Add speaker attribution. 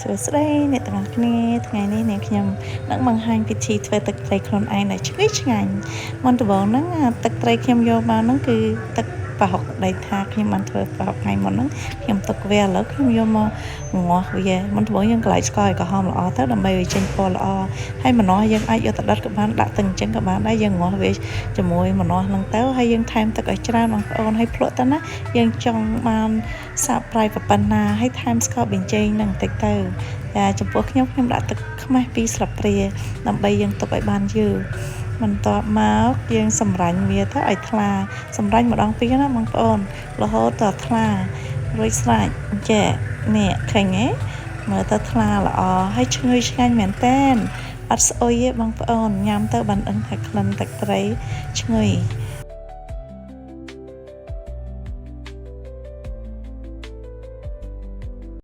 Speaker 1: សួស្តីអ្នកទាំងអស់គ្នាថ្ងៃនេះនាងខ្ញុំនឹងបង្ហាញពិធីធ្វើទឹកត្រីខ្លួនឯងដែលឆ្ងាញ់មុនដំបូងហ្នឹងទឹកត្រីខ្ញុំយកមកហ្នឹងគឺទឹកប្រហុកដីថាខ្ញុំបានធ្វើប្រហុកថ្ងៃមុនហ្នឹងខ្ញុំទុកវាឥឡូវខ្ញុំយកមកងាស់វាមុនដំបូងយើងកន្លែងស្ករឲ្យក្រហមល្អទៅដើម្បីឲ្យចេញពណ៌ល្អហើយម្នាស់យើងអាចយកទៅដុតក៏បានដាក់ទឹកអញ្ចឹងក៏បានដែរយើងងាស់វាជាមួយម្នាស់ហ្នឹងទៅហើយយើងថែមទឹកឲ្យច្រើនបងប្អូនហើយភ្លក់ទៅណាយើងចង់បានសាបប្រៃប៉ុណ្ណាហើយថែមស្ករប៊ីចេងហ្នឹងបន្តិចទៅតែចំពោះខ្ញុំដាក់ទឹកខ្មេះ2ស្លាបព្រាដើម្បីយើងទុកឲ្យបានយូរបន្ទាប់មកយើងសម្រាញ់វាទៅឲ្យថ្លាសម្រាញ់ម្ដងពីរណាបងប្អូនរហូតដល់ថ្លារួចស្រេចចានេះឃើញទេមើលទៅថ្លាល្អហើយឈ្ងុយឆ្ងាញ់មែនតើអត់ស្អុយទេបងប្អូនញ៉ាំទៅបានដឹងថាក្លិនទឹកត្រីឈ្ងុយ